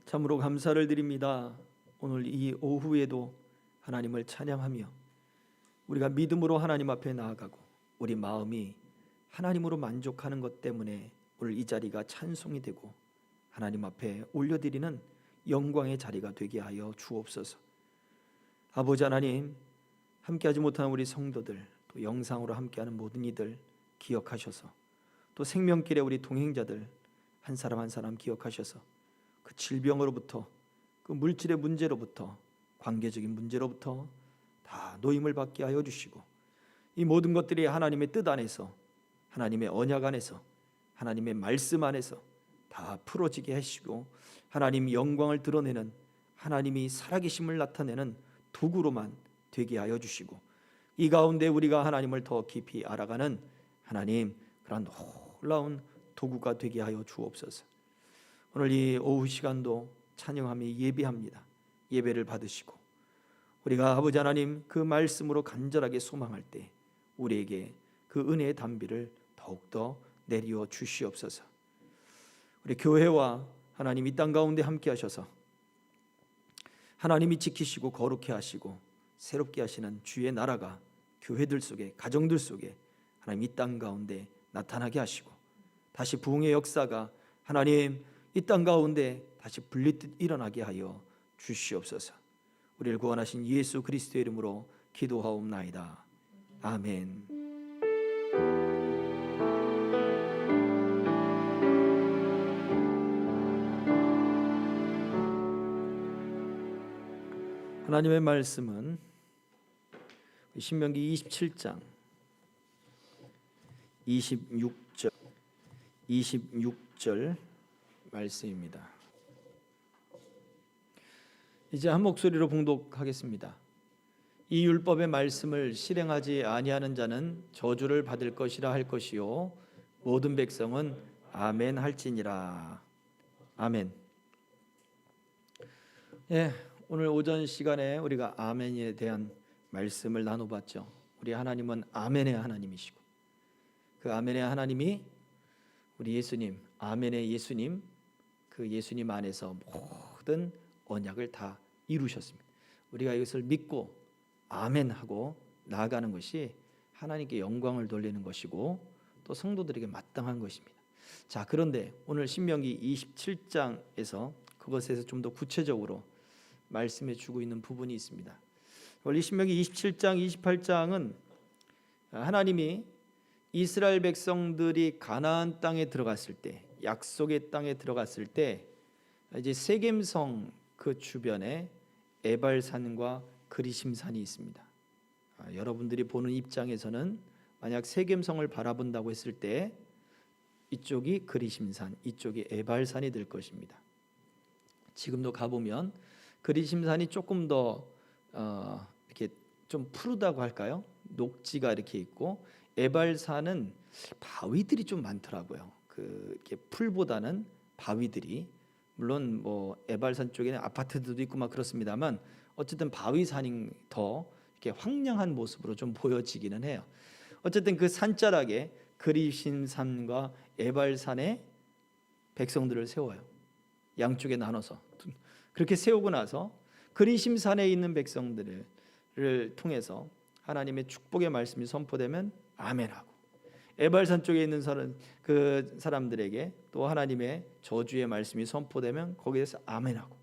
참으로 감사를 드립니다. 오늘 이 오후에도 하나님을 찬양하며 우리가 믿음으로 하나님 앞에 나아가고 우리 마음이 하나님으로 만족하는 것 때문에 오늘 이 자리가 찬송이 되고 하나님 앞에 올려드리는 영광의 자리가 되게 하여 주옵소서. 아버지 하나님, 함께하지 못한 우리 성도들, 또 영상으로 함께하는 모든 이들 기억하셔서, 또 생명길의 우리 동행자들 한 사람 한 사람 기억하셔서 그 질병으로부터, 그 물질의 문제로부터, 관계적인 문제로부터 다 노임을 받게 하여 주시고, 이 모든 것들이 하나님의 뜻 안에서, 하나님의 언약 안에서, 하나님의 말씀 안에서 다 풀어지게 하시고, 하나님 영광을 드러내는, 하나님이 살아계심을 나타내는 도구로만 되게 하여 주시고, 이 가운데 우리가 하나님을 더 깊이 알아가는 하나님, 그런 놀라운 도구가 되게 하여 주옵소서. 오늘 이 오후 시간도 찬양하며 예배합니다. 예배를 받으시고 우리가 아버지 하나님 그 말씀으로 간절하게 소망할 때 우리에게 그 은혜의 단비를 더욱더 내리어 주시옵소서. 우리 교회와 하나님 이 땅 가운데 함께 하셔서 하나님이 지키시고 거룩해 하시고 새롭게 하시는 주의 나라가 교회들 속에, 가정들 속에 하나님 이 땅 가운데 나타나게 하시고, 다시 부흥의 역사가 하나님 이 땅 가운데 다시 불리듯 일어나게 하여 주시옵소서. 우리를 구원하신 예수 그리스도의 이름으로 기도하옵나이다. 아멘. 하나님의 말씀은 신명기 27장 26절 말씀입니다. 이제 한 목소리로 봉독하겠습니다. 이 율법의 말씀을 실행하지 아니하는 자는 저주를 받을 것이라 할 것이요 모든 백성은 아멘 할지니라. 아멘. 오늘 오전 시간에 우리가 아멘에 대한 말씀을 나눠봤죠. 우리 하나님은 아멘의 하나님이시고, 그 아멘의 하나님이 우리 예수님, 아멘의 예수님, 그 예수님 안에서 모든 언약을 다 이루셨습니다. 우리가 이것을 믿고 아멘하고 나아가는 것이 하나님께 영광을 돌리는 것이고 또 성도들에게 마땅한 것입니다. 자, 그런데 오늘 신명기 27장에서 그것에서 좀 더 구체적으로 말씀해 주고 있는 부분이 있습니다. 원래 신명기 27장, 28장은 하나님이 이스라엘 백성들이 가나안 땅에 들어갔을 때, 약속의 땅에 들어갔을 때 이제 세겜성 그 주변에 에발산과 그리심산이 있습니다. 여러분들이 보는 입장에서는 만약 세겜성을 바라본다고 했을 때 이쪽이 그리심산, 이쪽이 에발산이 될 것입니다. 지금도 가보면 그리심산이 조금 더 이렇게 좀 푸르다고 할까요? 녹지가 이렇게 있고, 에발산은 바위들이 좀 많더라고요. 이렇게 풀보다는 바위들이, 물론 뭐 에발산 쪽에는 아파트들도 있고 막 그렇습니다만 어쨌든 바위산이 더 이렇게 황량한 모습으로 좀 보여지기는 해요. 어쨌든 그 산자락에 그리심산과 에발산에 백성들을 세워요. 양쪽에 나눠서 그렇게 세우고 나서 그리심산에 있는 백성들을 통해서 하나님의 축복의 말씀이 선포되면 아멘하고, 에발산 쪽에 있는 그 사람들에게 또 하나님의 저주의 말씀이 선포되면 거기에서 아멘하고,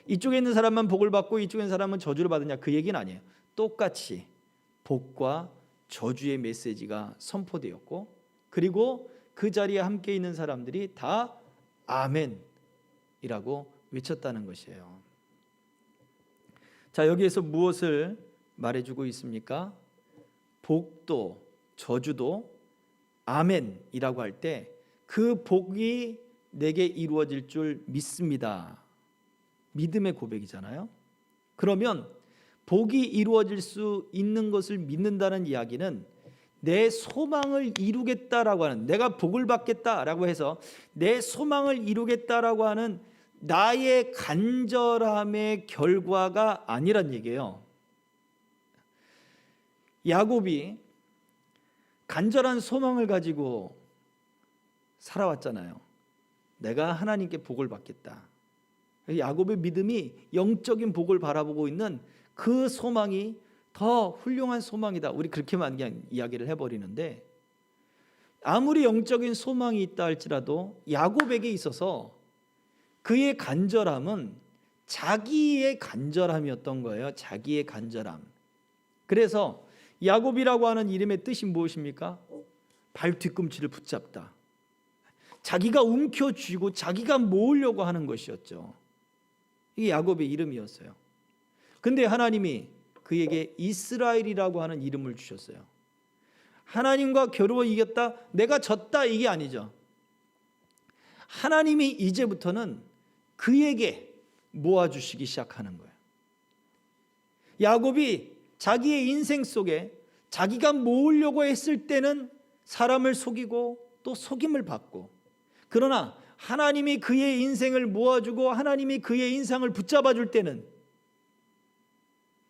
이쪽에 있는 사람만 복을 받고 이쪽에 있는 사람은 저주를 받느냐, 그 얘기는 아니에요. 똑같이 복과 저주의 메시지가 선포되었고, 그리고 그 자리에 함께 있는 사람들이 다 아멘이라고 외쳤다는 것이에요. 자, 여기에서 무엇을 말해주고 있습니까? 복도 저주도 아멘이라고 할 때 그 복이 내게 이루어질 줄 믿습니다. 믿음의 고백이잖아요. 그러면 복이 이루어질 수 있는 것을 믿는다는 이야기는 내 소망을 이루겠다라고 하는, 내가 복을 받겠다라고 해서 내 소망을 이루겠다라고 하는 나의 간절함의 결과가 아니란 얘기예요. 야곱이 간절한 소망을 가지고 살아왔잖아요. 내가 하나님께 복을 받겠다. 야곱의 믿음이 영적인 복을 바라보고 있는 그 소망이 더 훌륭한 소망이다. 우리 그렇게만 그냥 이야기를 해버리는데, 아무리 영적인 소망이 있다 할지라도 야곱에게 있어서 그의 간절함은 자기의 간절함이었던 거예요. 자기의 간절함. 그래서 야곱이라고 하는 이름의 뜻이 무엇입니까? 발 뒤꿈치를 붙잡다. 자기가 움켜쥐고 자기가 모으려고 하는 것이었죠. 이게 야곱의 이름이었어요. 근데 하나님이 그에게 이스라엘이라고 하는 이름을 주셨어요. 하나님과 겨루어 이겼다, 내가 졌다, 이게 아니죠. 하나님이 이제부터는 그에게 모아주시기 시작하는 거예요. 야곱이 자기의 인생 속에 자기가 모으려고 했을 때는 사람을 속이고 또 속임을 받고, 그러나 하나님이 그의 인생을 모아주고 하나님이 그의 인생을 붙잡아 줄 때는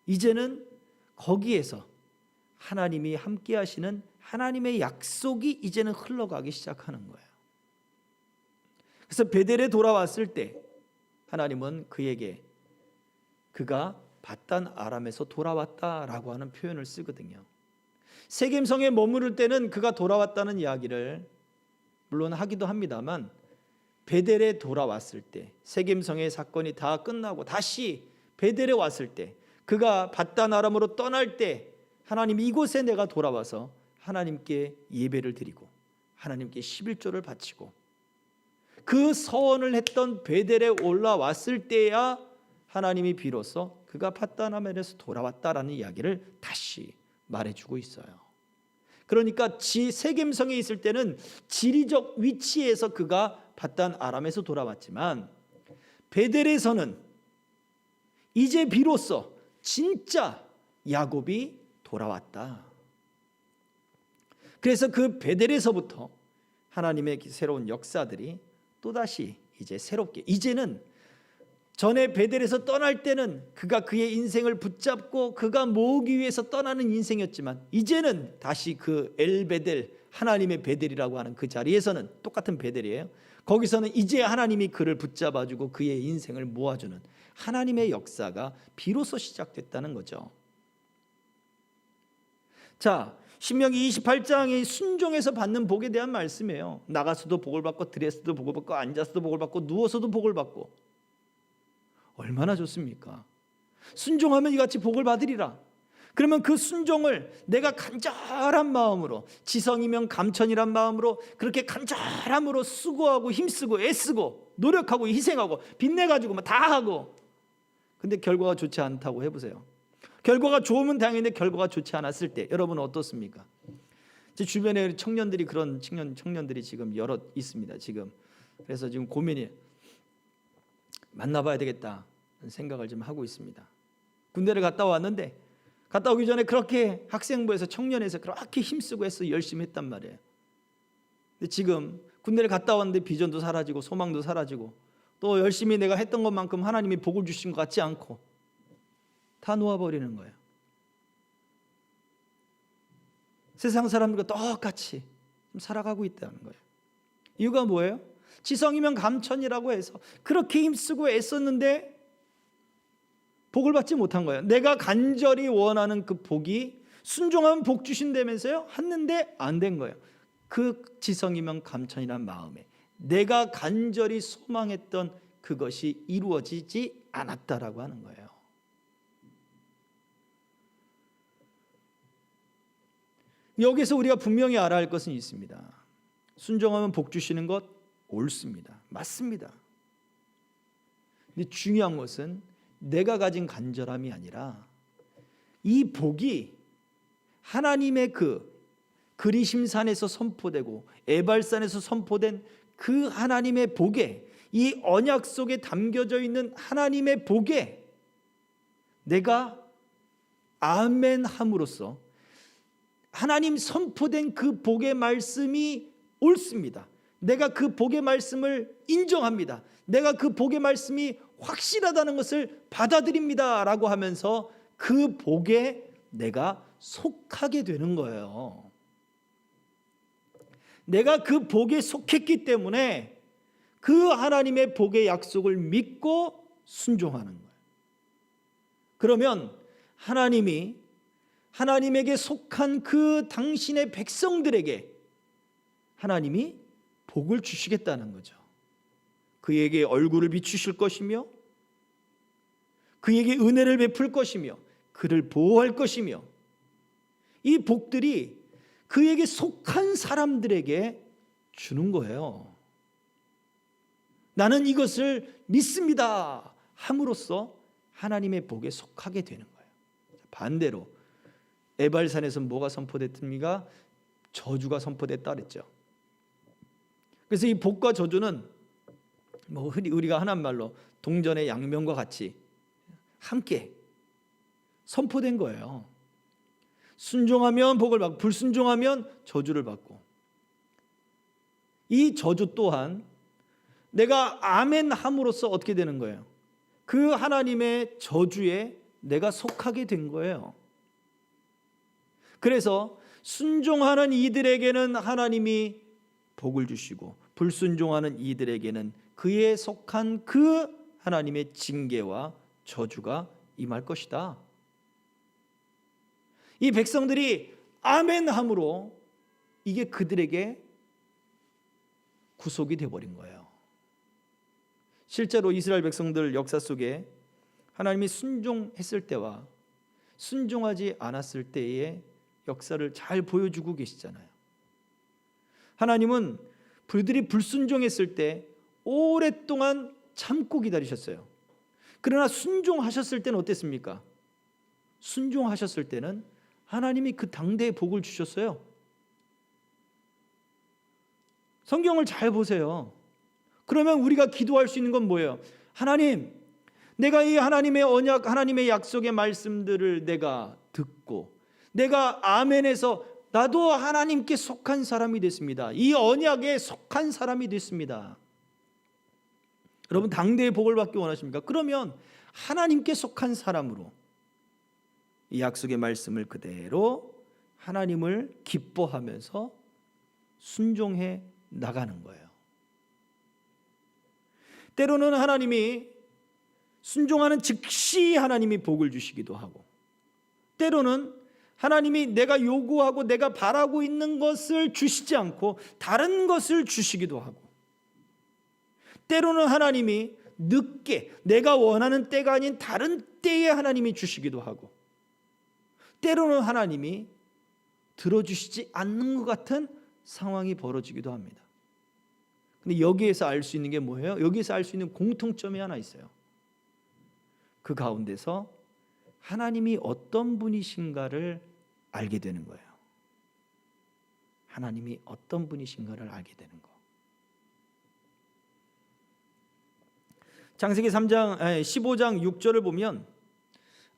이제는 거기에서 하나님이 함께 하시는 하나님의 약속이 이제는 흘러가기 시작하는 거예요. 그래서 베델에 돌아왔을 때 하나님은 그에게 그가 밧단 아람에서 돌아왔다라고 하는 표현을 쓰거든요. 세겜성에 머무를 때는 그가 돌아왔다는 이야기를 물론 하기도 합니다만, 베델에 돌아왔을 때, 세겜성의 사건이 다 끝나고 다시 베델에 왔을 때, 그가 밧단 아람으로 떠날 때 하나님 이곳에 내가 돌아와서 하나님께 예배를 드리고 하나님께 11조를 바치고 그 서원을 했던 베델에 올라왔을 때야 하나님이 비로소 그가 밧단 아람에서 돌아왔다라는 이야기를 다시 말해주고 있어요. 그러니까 세겜성에 있을 때는 지리적 위치에서 그가 밧단 아람에서 돌아왔지만, 베델에서는 이제 비로소 진짜 야곱이 돌아왔다. 그래서 그 베델에서부터 하나님의 새로운 역사들이 또다시 이제 새롭게, 이제는 전에 베델에서 떠날 때는 그가 그의 인생을 붙잡고 그가 모으기 위해서 떠나는 인생이었지만, 이제는 다시 그 엘베델, 하나님의 베델이라고 하는 그 자리에서는, 똑같은 베델이에요, 거기서는 이제 하나님이 그를 붙잡아주고 그의 인생을 모아주는 하나님의 역사가 비로소 시작됐다는 거죠. 자, 신명기 28장이 순종해서 받는 복에 대한 말씀이에요. 나가서도 복을 받고 들에서도 복을 받고 앉아서도 복을 받고 누워서도 복을 받고, 얼마나 좋습니까? 순종하면 이같이 복을 받으리라. 그러면 그 순종을 내가 간절한 마음으로, 지성이면 감천이란 마음으로 그렇게 간절함으로 수고하고 힘쓰고 애쓰고 노력하고 희생하고 빚내가지고 다 하고, 근데 결과가 좋지 않다고 해보세요. 결과가 좋으면 다행인데 결과가 좋지 않았을 때 여러분은 어떻습니까? 제 주변에 청년들이, 그런 청년들이 지금 여럿 있습니다. 지금 그래서 지금 고민이, 만나봐야 되겠다 생각을 좀 하고 있습니다. 군대를 갔다 왔는데, 갔다 오기 전에 그렇게 학생부에서, 청년에서 그렇게 힘쓰고 해서 열심히 했단 말이에요. 근데 지금 군대를 갔다 왔는데 비전도 사라지고 소망도 사라지고 또 열심히 내가 했던 것만큼 하나님이 복을 주신 것 같지 않고 다 놓아버리는 거예요. 세상 사람들과 똑같이 살아가고 있다는 거예요. 이유가 뭐예요? 지성이면 감천이라고 해서 그렇게 힘쓰고 애썼는데 복을 받지 못한 거예요. 내가 간절히 원하는 그 복이, 순종하면 복 주신다면서요, 했는데 안 된 거예요. 그 지성이면 감천이란 마음에 내가 간절히 소망했던 그것이 이루어지지 않았다라고 하는 거예요. 여기서 우리가 분명히 알아야 할 것은 있습니다. 순종하면 복 주시는 것 옳습니다. 맞습니다. 근데 중요한 것은 내가 가진 간절함이 아니라 이 복이 하나님의 그 그리심산에서 선포되고 에발산에서 선포된 그 하나님의 복에, 이 언약 속에 담겨져 있는 하나님의 복에 내가 아멘 함으로써 하나님 선포된 그 복의 말씀이 옳습니다. 내가 그 복의 말씀을 인정합니다. 내가 그 복의 말씀이 확실하다는 것을 받아들입니다 라고 하면서 그 복에 내가 속하게 되는 거예요. 내가 그 복에 속했기 때문에 그 하나님의 복의 약속을 믿고 순종하는 거예요. 그러면 하나님이 하나님에게 속한 그 당신의 백성들에게 하나님이 복을 주시겠다는 거죠. 그에게 얼굴을 비추실 것이며 그에게 은혜를 베풀 것이며 그를 보호할 것이며 이 복들이 그에게 속한 사람들에게 주는 거예요. 나는 이것을 믿습니다 함으로써 하나님의 복에 속하게 되는 거예요. 반대로 에발산에서 뭐가 선포됐습니까? 저주가 선포됐다 그랬죠. 그래서 이 복과 저주는 뭐 우리가 하는 말로 동전의 양면과 같이 함께 선포된 거예요. 순종하면 복을 받고 불순종하면 저주를 받고, 이 저주 또한 내가 아멘 함으로써 어떻게 되는 거예요? 그 하나님의 저주에 내가 속하게 된 거예요. 그래서 순종하는 이들에게는 하나님이 복을 주시고 불순종하는 이들에게는 그에 속한 그 하나님의 징계와 저주가 임할 것이다. 이 백성들이 아멘 함으로 이게 그들에게 구속이 되어버린 거예요. 실제로 이스라엘 백성들 역사 속에 하나님이 순종했을 때와 순종하지 않았을 때의 역사를 잘 보여주고 계시잖아요. 하나님은 그들이 불순종했을 때 오랫동안 참고 기다리셨어요. 그러나 순종하셨을 때는 어땠습니까? 순종하셨을 때는 하나님이 그 당대에 복을 주셨어요. 성경을 잘 보세요. 그러면 우리가 기도할 수 있는 건 뭐예요? 하나님, 내가 이 하나님의 언약, 하나님의 약속의 말씀들을 내가 듣고 내가 아멘해서 나도 하나님께 속한 사람이 됐습니다. 이 언약에 속한 사람이 됐습니다. 여러분, 당대의 복을 받기 원하십니까? 그러면 하나님께 속한 사람으로 이 약속의 말씀을 그대로 하나님을 기뻐하면서 순종해 나가는 거예요. 때로는 하나님이 순종하는 즉시 하나님이 복을 주시기도 하고, 때로는 하나님이 내가 요구하고 내가 바라고 있는 것을 주시지 않고 다른 것을 주시기도 하고, 때로는 하나님이 늦게 내가 원하는 때가 아닌 다른 때에 하나님이 주시기도 하고, 때로는 하나님이 들어주시지 않는 것 같은 상황이 벌어지기도 합니다. 근데 여기에서 알 수 있는 게 뭐예요? 여기에서 알 수 있는 공통점이 하나 있어요. 그 가운데서 하나님이 어떤 분이신가를 알게 되는 거예요. 하나님이 어떤 분이신가를 알게 되는 거. 창세기 15장 6절을 보면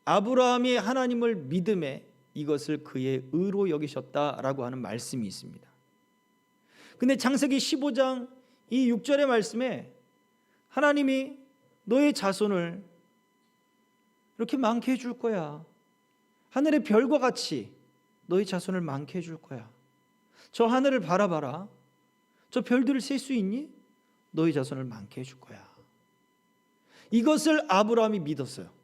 아브라함이 하나님을 믿음에 이것을 그의 의로 여기셨다라고 하는 말씀이 있습니다. 근데 창세기 15장 이 6절의 말씀에 하나님이 너의 자손을 이렇게 많게 해줄 거야. 하늘의 별과 같이 너희 자손을 많게 해줄 거야. 저 하늘을 바라봐라. 저 별들을 셀 수 있니? 너희 자손을 많게 해줄 거야. 이것을 아브라함이 믿었어요.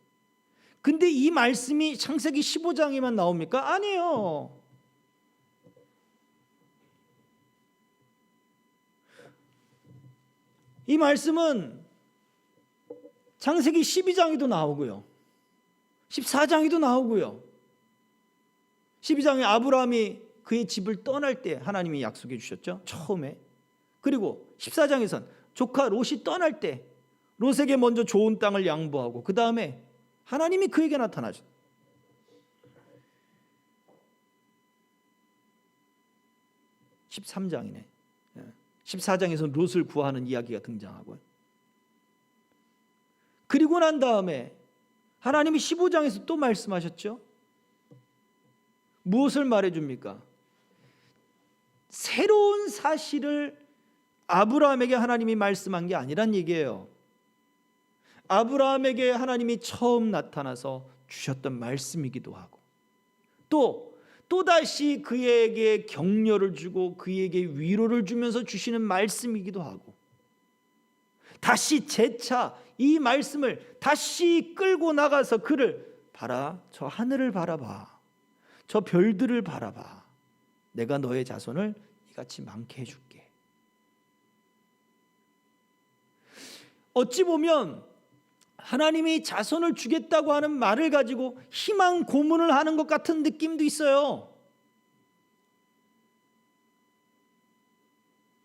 근데 이 말씀이 창세기 15장에만 나옵니까? 아니에요. 이 말씀은 창세기 12장에도 나오고요, 14장에도 나오고요, 12장에 아브라함이 그의 집을 떠날 때 하나님이 약속해 주셨죠, 처음에. 그리고 14장에선 조카 롯이 떠날 때 롯에게 먼저 좋은 땅을 양보하고 그 다음에 하나님이 그에게 나타나죠. 13장이네. 14장에서는 롯을 구하는 이야기가 등장하고요. 그리고 난 다음에 하나님이 15장에서 또 말씀하셨죠. 무엇을 말해줍니까? 새로운 사실을 아브라함에게 하나님이 말씀한 게 아니란 얘기예요. 아브라함에게 하나님이 처음 나타나서 주셨던 말씀이기도 하고, 또다시 그에게 격려를 주고 그에게 위로를 주면서 주시는 말씀이기도 하고, 다시 재차 이 말씀을 다시 끌고 나가서 그를 봐라, 저 하늘을 바라봐, 저 별들을 바라봐, 내가 너의 자손을 이같이 많게 해줄게. 어찌 보면 하나님이 자손을 주겠다고 하는 말을 가지고 희망 고문을 하는 것 같은 느낌도 있어요.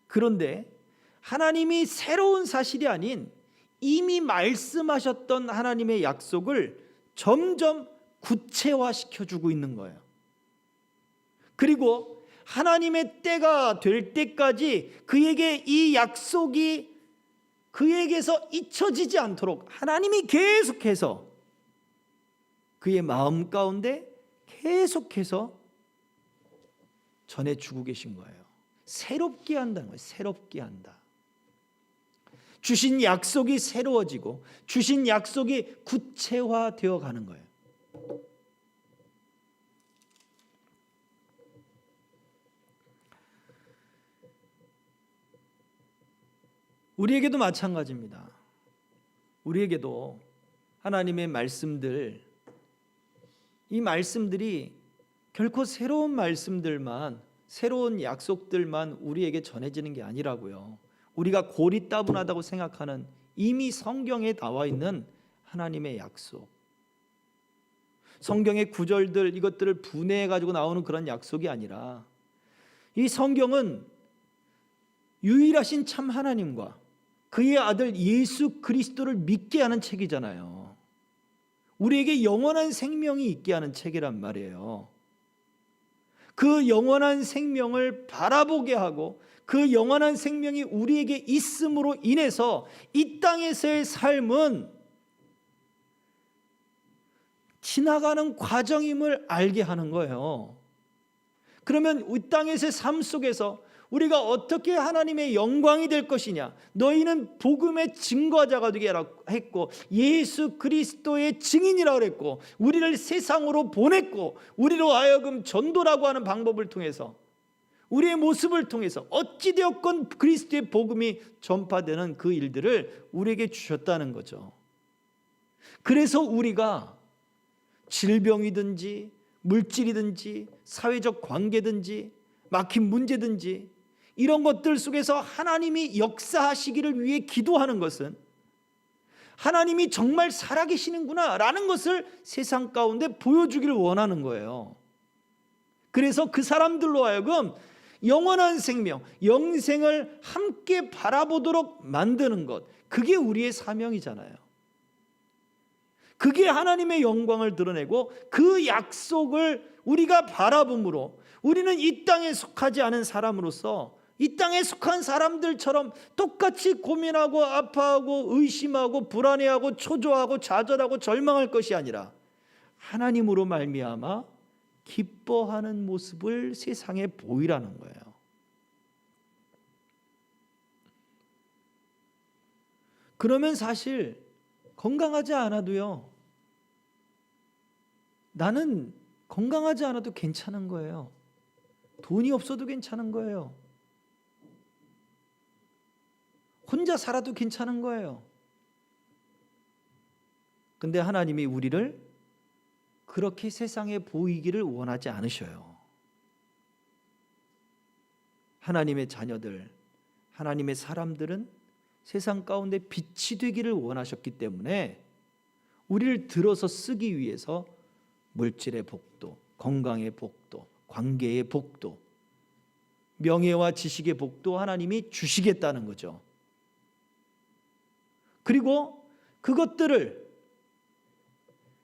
그런데 하나님이 새로운 사실이 아닌 이미 말씀하셨던 하나님의 약속을 점점 구체화시켜주고 있는 거예요. 그리고 하나님의 때가 될 때까지 그에게 이 약속이 그에게서 잊혀지지 않도록 하나님이 계속해서 그의 마음 가운데 계속해서 전해주고 계신 거예요. 새롭게 한다는 거예요. 새롭게 한다. 주신 약속이 새로워지고 주신 약속이 구체화되어 가는 거예요. 우리에게도 마찬가지입니다. 우리에게도 하나님의 말씀들, 이 말씀들이 결코 새로운 말씀들만, 새로운 약속들만 우리에게 전해지는 게 아니라고요. 우리가 고리따분하다고 생각하는 이미 성경에 나와 있는 하나님의 약속, 성경의 구절들, 이것들을 분해해 가지고 나오는 그런 약속이 아니라 이 성경은 유일하신 참 하나님과 그의 아들 예수 그리스도를 믿게 하는 책이잖아요. 우리에게 영원한 생명이 있게 하는 책이란 말이에요. 그 영원한 생명을 바라보게 하고 그 영원한 생명이 우리에게 있음으로 인해서 이 땅에서의 삶은 지나가는 과정임을 알게 하는 거예요. 그러면 이 땅에서의 삶 속에서 우리가 어떻게 하나님의 영광이 될 것이냐, 너희는 복음의 증거자가 되게 했고 예수 그리스도의 증인이라고 그랬고 우리를 세상으로 보냈고 우리로 하여금 전도라고 하는 방법을 통해서 우리의 모습을 통해서 어찌되었건 그리스도의 복음이 전파되는 그 일들을 우리에게 주셨다는 거죠. 그래서 우리가 질병이든지 물질이든지 사회적 관계든지 막힌 문제든지 이런 것들 속에서 하나님이 역사하시기를 위해 기도하는 것은 하나님이 정말 살아계시는구나 라는 것을 세상 가운데 보여주기를 원하는 거예요. 그래서 그 사람들로 하여금 영원한 생명, 영생을 함께 바라보도록 만드는 것, 그게 우리의 사명이잖아요. 그게 하나님의 영광을 드러내고 그 약속을 우리가 바라봄으로 우리는 이 땅에 속하지 않은 사람으로서 이 땅에 속한 사람들처럼 똑같이 고민하고 아파하고 의심하고 불안해하고 초조하고 좌절하고 절망할 것이 아니라 하나님으로 말미암아 기뻐하는 모습을 세상에 보이라는 거예요. 그러면 사실 건강하지 않아도요, 나는 건강하지 않아도 괜찮은 거예요. 돈이 없어도 괜찮은 거예요. 혼자 살아도 괜찮은 거예요. 근데 하나님이 우리를 그렇게 세상에 보이기를 원하지 않으셔요. 하나님의 자녀들, 하나님의 사람들은 세상 가운데 빛이 되기를 원하셨기 때문에 우리를 들어서 쓰기 위해서 물질의 복도, 건강의 복도, 관계의 복도, 명예와 지식의 복도 하나님이 주시겠다는 거죠. 그리고 그것들을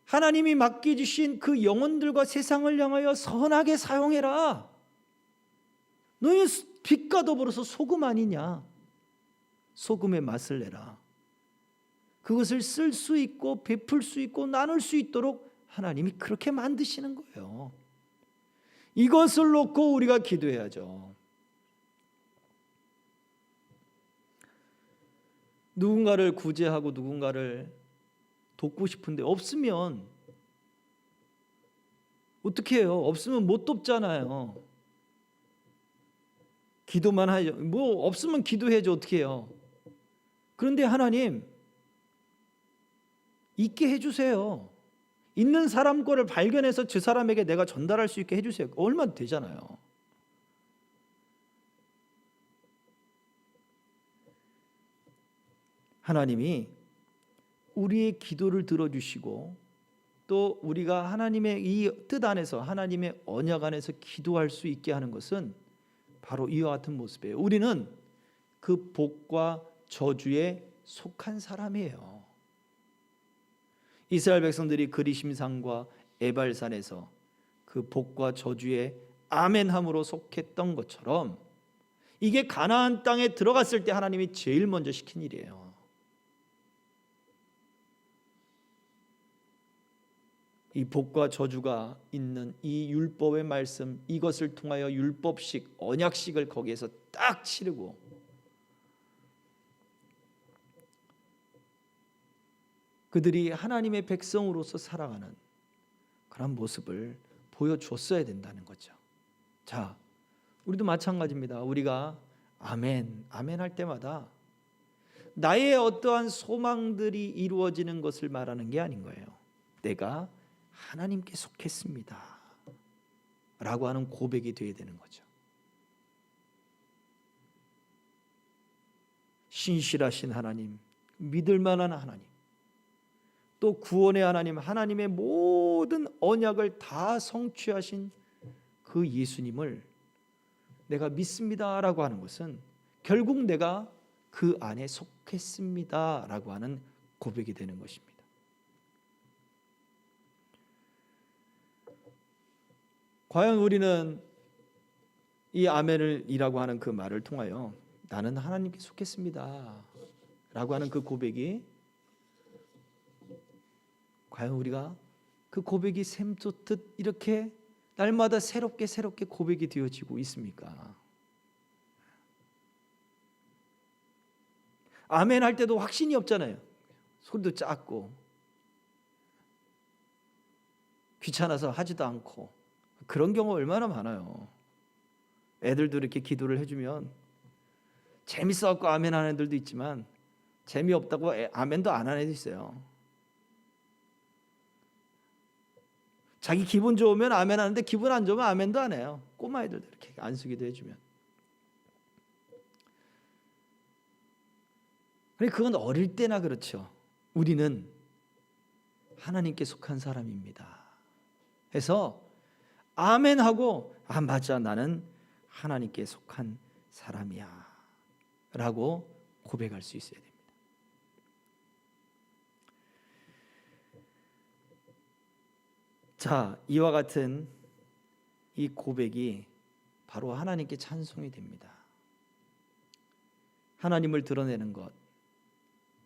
하나님이 맡겨주신 그 영혼들과 세상을 향하여 선하게 사용해라. 너희 빛과 더불어서 소금 아니냐. 소금의 맛을 내라. 그것을 쓸 수 있고 베풀 수 있고 나눌 수 있도록 하나님이 그렇게 만드시는 거예요. 이것을 놓고 우리가 기도해야죠. 누군가를 구제하고 누군가를 돕고 싶은데 없으면 어떻게 해요? 없으면 못 돕잖아요. 기도만 하죠. 뭐 없으면 기도해야죠. 어떻게 해요? 그런데 하나님 있게 해주세요. 있는 사람 거를 발견해서 저 사람에게 내가 전달할 수 있게 해주세요. 얼마나 되잖아요. 하나님이 우리의 기도를 들어주시고 또 우리가 하나님의 이 뜻 안에서 하나님의 언약 안에서 기도할 수 있게 하는 것은 바로 이와 같은 모습이에요. 우리는 그 복과 저주에 속한 사람이에요. 이스라엘 백성들이 그리심산과 에발산에서 그 복과 저주에 아멘함으로 속했던 것처럼 이게 가나안 땅에 들어갔을 때 하나님이 제일 먼저 시킨 일이에요. 이 복과 저주가 있는 이 율법의 말씀, 이것을 통하여 율법식, 언약식을 거기에서 딱 치르고 그들이 하나님의 백성으로서 살아가는 그런 모습을 보여줬어야 된다는 거죠. 자, 우리도 마찬가지입니다. 우리가 아멘, 아멘 할 때마다 나의 어떠한 소망들이 이루어지는 것을 말하는 게 아닌 거예요. 내가 하나님께 속했습니다 라고 하는 고백이 되어야 되는 거죠. 신실하신 하나님, 믿을 만한 하나님, 또 구원의 하나님, 하나님의 모든 언약을 다 성취하신 그 예수님을 내가 믿습니다 라고 하는 것은 결국 내가 그 안에 속했습니다 라고 하는 고백이 되는 것입니다. 과연 우리는 이 아멘을이라고 하는 그 말을 통하여 나는 하나님께 속했습니다 라고 하는 그 고백이 과연 우리가 그 고백이 샘솟듯 이렇게 날마다 새롭게 고백이 되어지고 있습니까? 아멘 할 때도 확신이 없잖아요. 소리도 작고 귀찮아서 하지도 않고 그런 경우 얼마나 많아요. 애들도 이렇게 기도를 해주면 재밌어갖고 아멘 하는 애들도 있지만 재미없다고 아멘도 안 하는 애도 있어요. 자기 기분 좋으면 아멘 하는데 기분 안 좋으면 아멘도 안 해요. 꼬마애들도 이렇게 안수기도 해주면. 그건 어릴 때나 그렇죠. 우리는 하나님께 속한 사람입니다 해서 아멘하고 맞아 나는 하나님께 속한 사람이야 라고 고백할 수 있어야 됩니다. 자, 이와 같은 이 고백이 바로 하나님께 찬송이 됩니다. 하나님을 드러내는 것,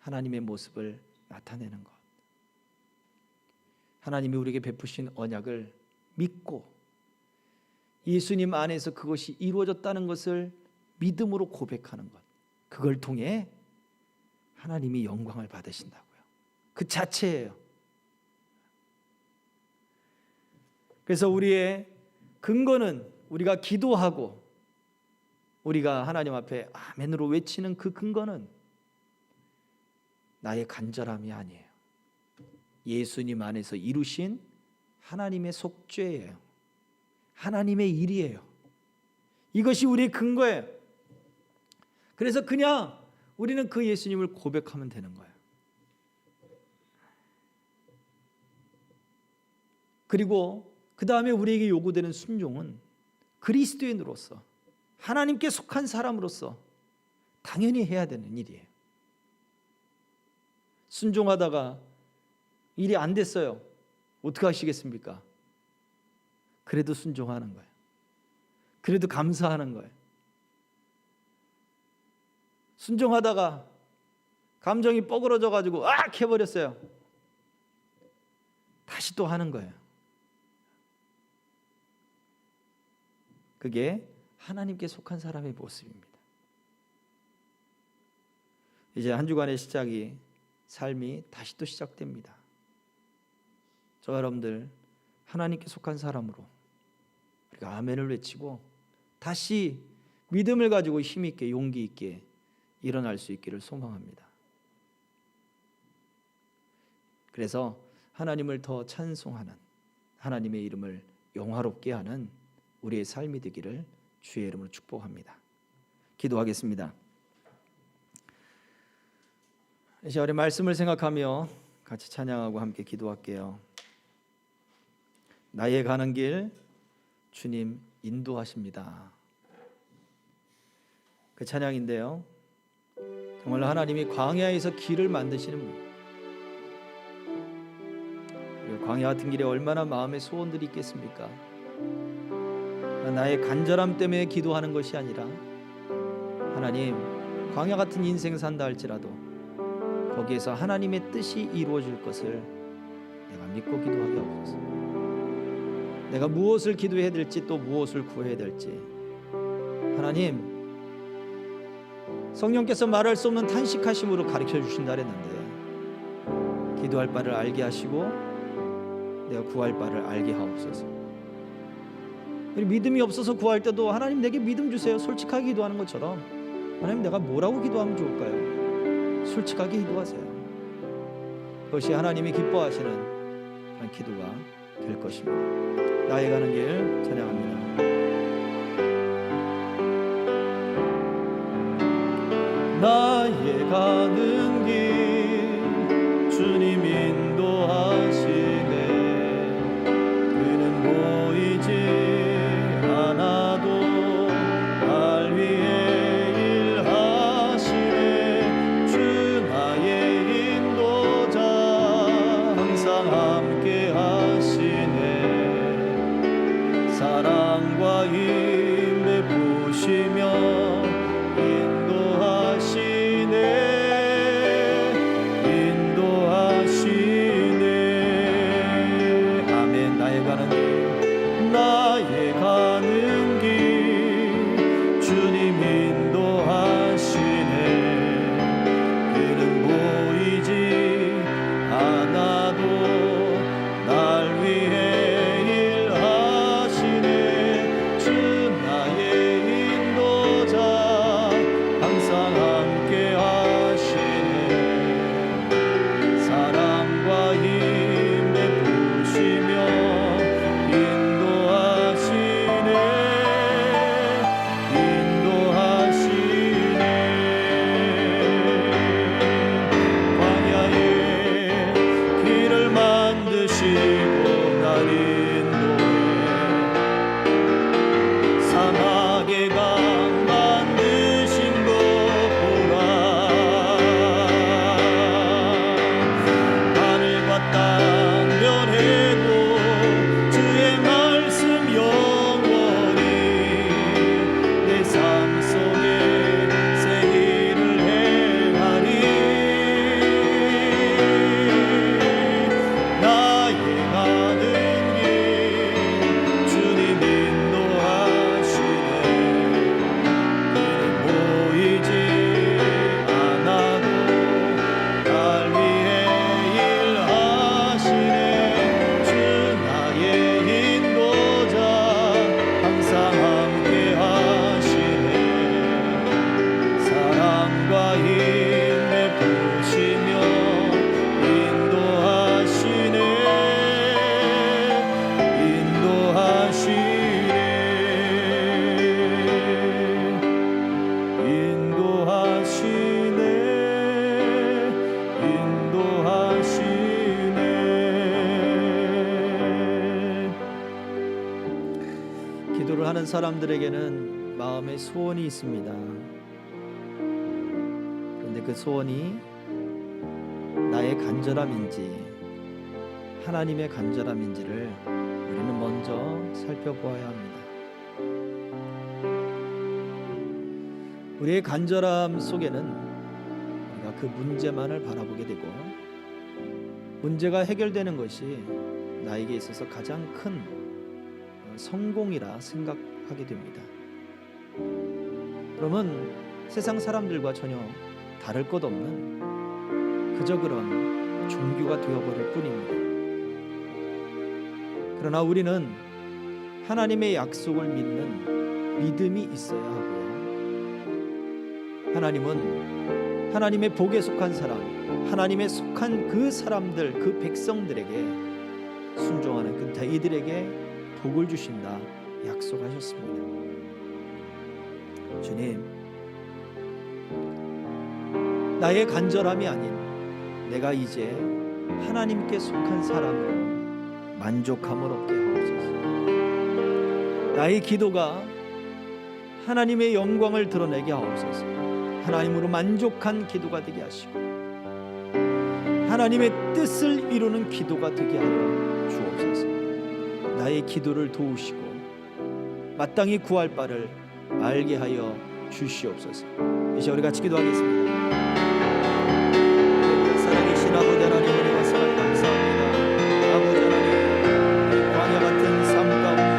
하나님의 모습을 나타내는 것, 하나님이 우리에게 베푸신 언약을 믿고 예수님 안에서 그것이 이루어졌다는 것을 믿음으로 고백하는 것, 그걸 통해 하나님이 영광을 받으신다고요. 그 자체예요. 그래서 우리의 근거는 우리가 기도하고 우리가 하나님 앞에 아멘으로 외치는 그 근거는 나의 간절함이 아니에요. 예수님 안에서 이루신 하나님의 속죄예요. 하나님의 일이에요. 이것이 우리의 근거예요. 그래서 그냥 우리는 그 예수님을 고백하면 되는 거예요. 그리고 그 다음에 우리에게 요구되는 순종은 그리스도인으로서 하나님께 속한 사람으로서 당연히 해야 되는 일이에요. 순종하다가 일이 안 됐어요. 어떻게 하시겠습니까? 그래도 순종하는 거예요. 그래도 감사하는 거예요. 순종하다가 감정이 뻐그러져 가지고 해버렸어요. 다시 또 하는 거예요. 그게 하나님께 속한 사람의 모습입니다. 이제 한 주간의 시작이 삶이 다시 또 시작됩니다. 저 여러분들 하나님께 속한 사람으로 우리가 아멘을 외치고 다시 믿음을 가지고 힘 있게 용기 있게 일어날 수 있기를 소망합니다. 그래서 하나님을 더 찬송하는, 하나님의 이름을 영화롭게 하는 우리의 삶이 되기를 주의 이름으로 축복합니다. 기도하겠습니다. 이제 우리 말씀을 생각하며 같이 찬양하고 함께 기도할게요. 나의 가는 길 주님 인도하십니다. 그 찬양인데요, 정말로 하나님이 광야에서 길을 만드시는 분, 광야 같은 길에 얼마나 마음의 소원들이 있겠습니까? 나의 간절함 때문에 기도하는 것이 아니라 하나님, 광야 같은 인생 산다 할지라도 거기에서 하나님의 뜻이 이루어질 것을 내가 믿고 기도하게 하옵소서. 내가 무엇을 기도해야 될지 또 무엇을 구해야 될지, 하나님 성령께서 말할 수 없는 탄식하심으로 가르쳐 주신다 그랬는데, 기도할 바를 알게 하시고 내가 구할 바를 알게 하옵소서. 믿음이 없어서 구할 때도 하나님 내게 믿음 주세요, 솔직하게 기도하는 것처럼, 하나님 내가 뭐라고 기도하면 좋을까요? 솔직하게 기도하세요. 그것이 하나님이 기뻐하시는 그런 기도가 될 것입니다. 나의 가는 길 찬양합니다. 나의 가는 길 주님 인도하시네. 그는 보이지 않아도 날 위해 일하시네. 주 나의 인도자 항상 함께 하시네. 사랑과 힘 베푸시며 하는 사람들에게는 마음의 소원이 있습니다. 그런데 그 소원이 나의 간절함인지 하나님의 간절함인지를 우리는 먼저 살펴보아야 합니다. 우리의 간절함 속에는 우리가 그 문제만을 바라보게 되고, 문제가 해결되는 것이 나에게 있어서 가장 큰 성공이라 생각하게 됩니다. 그러면 세상 사람들과 전혀 다를 것 없는 그저 그런 종교가 되어버릴 뿐입니다. 그러나 우리는 하나님의 약속을 믿는 믿음이 있어야 하고요, 하나님은 하나님의 복에 속한 사람, 하나님의 속한 그 사람들, 그 백성들에게 순종하는 그 이들에게 복을 주신다 약속하셨습니다. 주님, 나의 간절함이 아닌 내가 이제 하나님께 속한 사람으로 만족함을 얻게 하옵소서. 나의 기도가 하나님의 영광을 드러내게 하옵소서. 하나님으로 만족한 기도가 되게 하시고 하나님의 뜻을 이루는 기도가 되게 하여 주옵소서. 나의 기도를 도우시고 마땅히 구할 바를 알게 하여 주시옵소서. 이제 우리 같이 기도하겠습니다. 살아계신 아버지 하나님, 은혜 말씀을 감사합니다. 아버지 하나님, 이 광야 같은 삶 가운데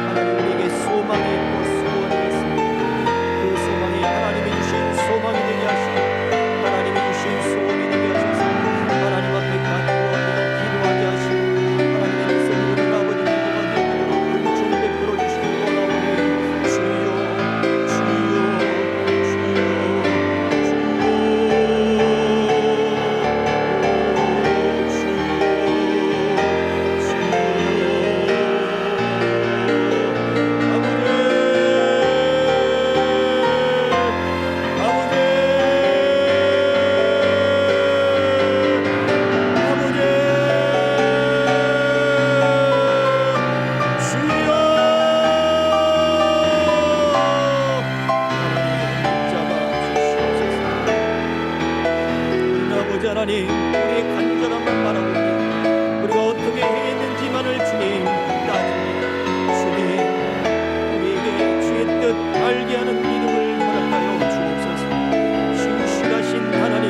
하나님 우리에게 소망이 있고 소원이 있습니다. 그 소망이 하나님이 주신 소망이 되게 하시고 하나님이 주신 소원이 되게 하셔서 하나님 앞에 간구하며 기도하게 하시고 하나님의 뜻을 이루는 아버지 기도가 되도록 은총 베풀어 주시기 원하오니 주여 하나님, 우리의 간절함을 바라보니 우리가 어떻게 행했는지만을 주님 따지니 주님 우리에게 주의 뜻 알게 하는 믿음을 허락하여 주옵소서. 신실하신 하나님,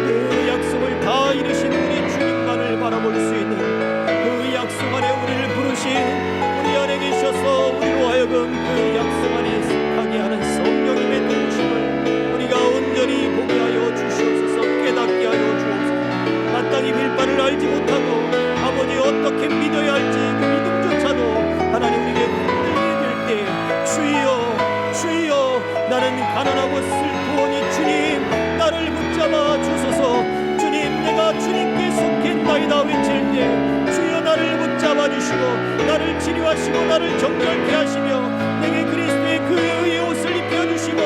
그 약속을 다 이루신 우리 주님만을 바라볼 수 있는 그 약속 안에 우리를 부르신 우리 안에 계셔서 우리로 하여금 그 약속 안에 속하게 하는 성령님의 도우심을 우리가 온전히 보게 하여 주시옵소서. 깨닫게 하여 주옵소서. 마땅히 빌 바를 알지 못하고 아버지 어떻게 믿어야 할지 그 믿음조차도 하나님 우리에게 흔들리게 될 때 주여 주여 나는 가난하고 슬프오니 주님 나를 붙잡아 주소서. 주님 내가 주님께 속했나이다 외칠 때 주여 나를 붙잡아 주시고 나를 치료하시고 나를 정결케 하시며 내게 그리스도의 그 의의 옷을 입혀주시고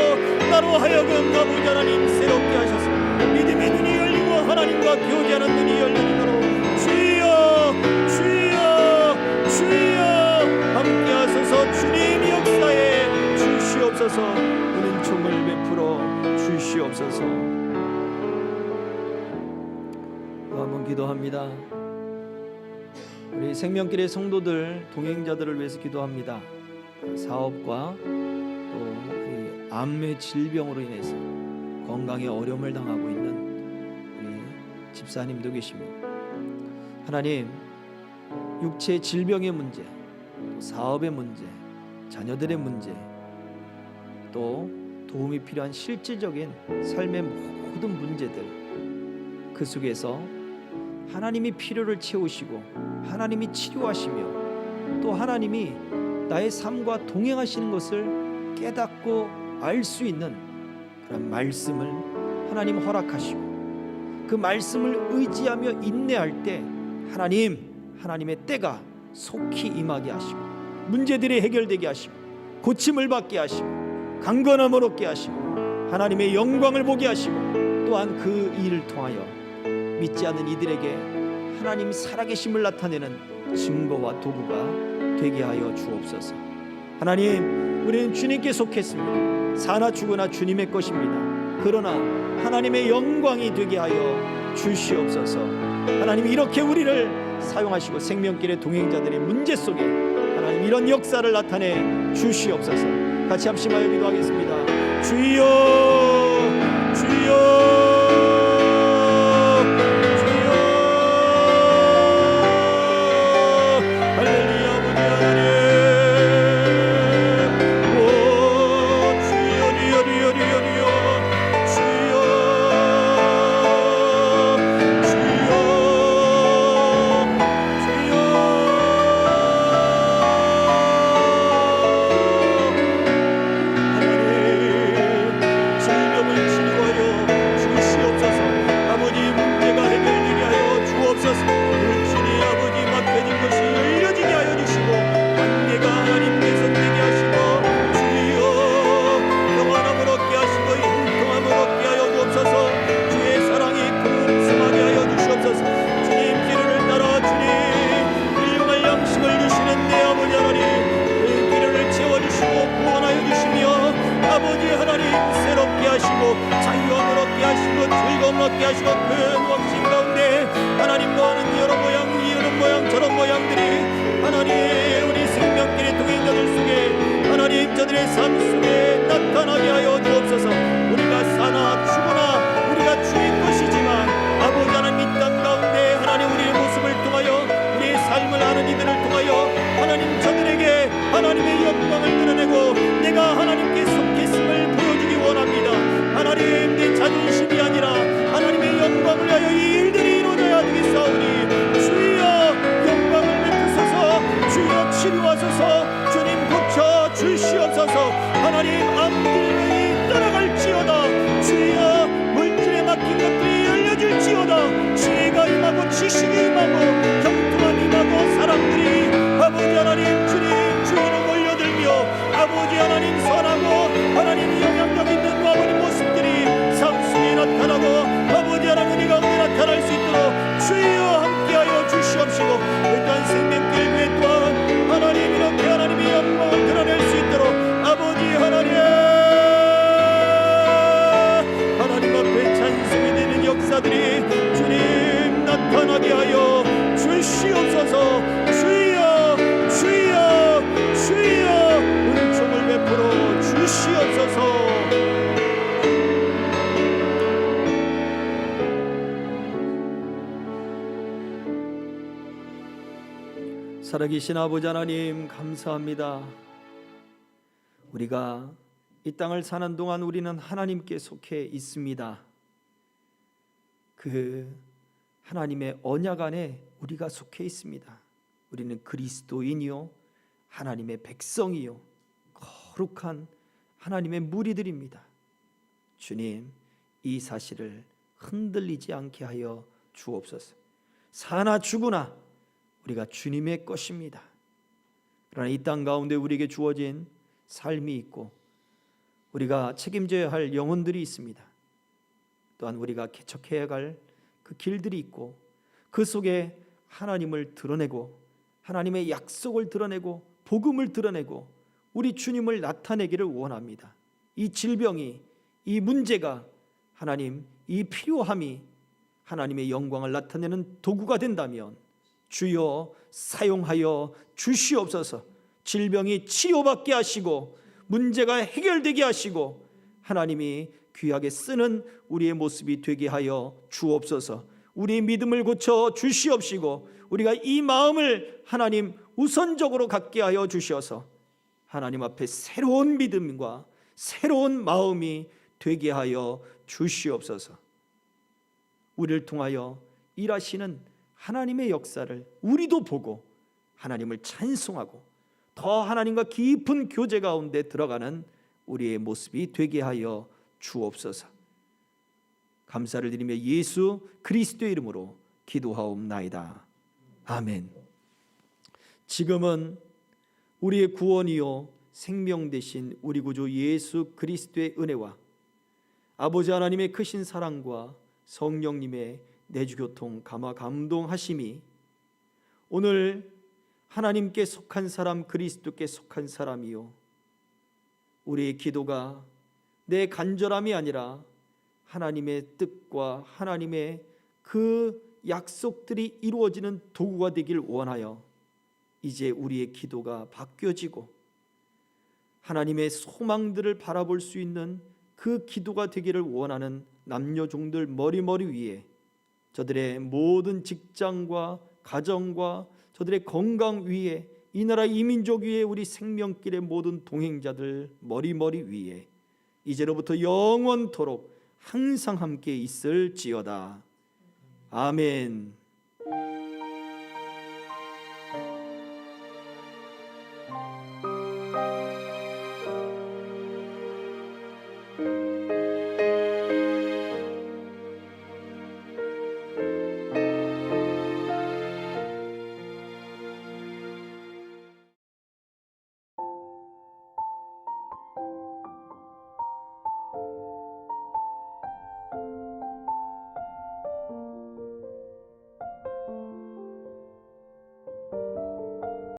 나로 하여금 아버지 하나님 새롭게 하셔서 믿음의 눈이 열리고 하나님과 교제하는 눈이 열리도록 주여 주여 주여 함께 하소서. 주님 역사에 주시옵소서. 은총을 베풀어 주시옵소서. 또 한번 기도합니다. 우리 생명길의 성도들 동행자들을 위해서 기도합니다. 사업과 또 암의 질병으로 인해서 건강에 어려움을 당하고 있는 우리 집사님도 계십니다. 하나님, 육체 질병의 문제, 또 사업의 문제, 자녀들의 문제, 또 도움이 필요한 실질적인 삶의 모든 문제들, 그 속에서 하나님이 필요를 채우시고 하나님이 치료하시며 또 하나님이 나의 삶과 동행하시는 것을 깨닫고 알 수 있는 그런 말씀을 하나님 허락하시고 그 말씀을 의지하며 인내할 때 하나님의 때가 속히 임하게 하시고 문제들이 해결되게 하시고 고침을 받게 하시고 강건함을 얻게 하시고 하나님의 영광을 보게 하시고 또한 그 일을 통하여 믿지 않는 이들에게 하나님 살아계심을 나타내는 증거와 도구가 되게 하여 주옵소서. 하나님, 우리는 주님께 속했습니다. 사나 죽으나 주님의 것입니다. 그러나 하나님의 영광이 되게 하여 주시옵소서. 하나님 이렇게 우리를 사용하시고 생명길의 동행자들의 문제 속에 하나님 이런 역사를 나타내 주시옵소서. 같이 합심하여 기도하겠습니다. 주여 주여 주여 함께 하시고 큰 확신 가운데 하나님 너는 여러 모양 이런 모양 저런 모양들이 하나님 우리 생명길의 동행자들 속에 하나님 저들의 삶 속에 나타나게 하여 주옵소서. 우리가 사나 죽으나 우리가 주의 것이지만 아버지 하나님 이 땅 가운데 하나님 우리의 모습을 통하여 우리의 삶을 아는 이들을 통하여 하나님 저들에게 하나님의 영광을 드러내고 내가 하나님께 속했음을 보여주기 원합니다. 하나님 내 자존심이 아니라 하나님의 영광을 위하여 이 일들이 이루어져야 되겠사오니 주여 영광을 베푸소서. 주여 치료하소서. 주님 고쳐 주시옵소서. 하나님 암질병이 떠나갈지어다. 주여 물질에 막힌 것들이 열려질지어다. 지혜가 임하고 지식이 임하고 경통함이 임하고 사람들이 아버지 하나님 주님 주의로 몰려들며 아버지 하나님 선하고 하나님 영향력 있는 아버지 모습들이 삶 속에 나타나고 아버지 하나님 은혜 가운데 나타날 수 있도록 주여 함께하여 주시옵시고 일단 생명길 교회 또한 하나님 이렇게 하나님의 영광을 드러낼 수 있도록 아버지 하나님 앞에 찬송이 되는 역사들이 주님 나타나게 하여 주시옵소서. 주여 주여 주여 은총을 베풀어 주시옵소서. 살아계신 아버지 하나님 감사합니다. 우리가 이 땅을 사는 동안 우리는 하나님께 속해 있습니다. 그 하나님의 언약 안에 우리가 속해 있습니다. 우리는 그리스도인이요 하나님의 백성이요 거룩한 하나님의 무리들입니다. 주님 이 사실을 흔들리지 않게 하여 주옵소서. 사나 죽으나 우리가 주님의 것입니다. 그러나 이 땅 가운데 우리에게 주어진 삶이 있고 우리가 책임져야 할 영혼들이 있습니다. 또한 우리가 개척해야 할 그 길들이 있고 그 속에 하나님을 드러내고 하나님의 약속을 드러내고 복음을 드러내고 우리 주님을 나타내기를 원합니다. 이 질병이 이 문제가 하나님 이 필요함이 하나님의 영광을 나타내는 도구가 된다면 주여 사용하여 주시옵소서. 질병이 치료받게 하시고 문제가 해결되게 하시고 하나님이 귀하게 쓰는 우리의 모습이 되게 하여 주옵소서. 우리의 믿음을 고쳐 주시옵시고 우리가 이 마음을 하나님 우선적으로 갖게 하여 주셔서 하나님 앞에 새로운 믿음과 새로운 마음이 되게 하여 주시옵소서. 우리를 통하여 일하시는 하나님의 역사를 우리도 보고 하나님을 찬송하고 더 하나님과 깊은 교제 가운데 들어가는 우리의 모습이 되게 하여 주옵소서. 감사를 드리며 예수 그리스도의 이름으로 기도하옵나이다. 아멘. 지금은 우리의 구원이요 생명 되신 우리 구주 예수 그리스도의 은혜와 아버지 하나님의 크신 사랑과 성령님의 내주교통 감화 감동하심이 오늘 하나님께 속한 사람 그리스도께 속한 사람이요 우리의 기도가 내 간절함이 아니라 하나님의 뜻과 하나님의 그 약속들이 이루어지는 도구가 되길 원하여 이제 우리의 기도가 바뀌어지고 하나님의 소망들을 바라볼 수 있는 그 기도가 되기를 원하는 남녀종들 머리 위에 저들의 모든 직장과 가정과 저들의 건강 위에 이 나라 이민족 위에 우리 생명길의 모든 동행자들 머리 위에 이제로부터 영원토록 항상 함께 있을지어다. 아멘.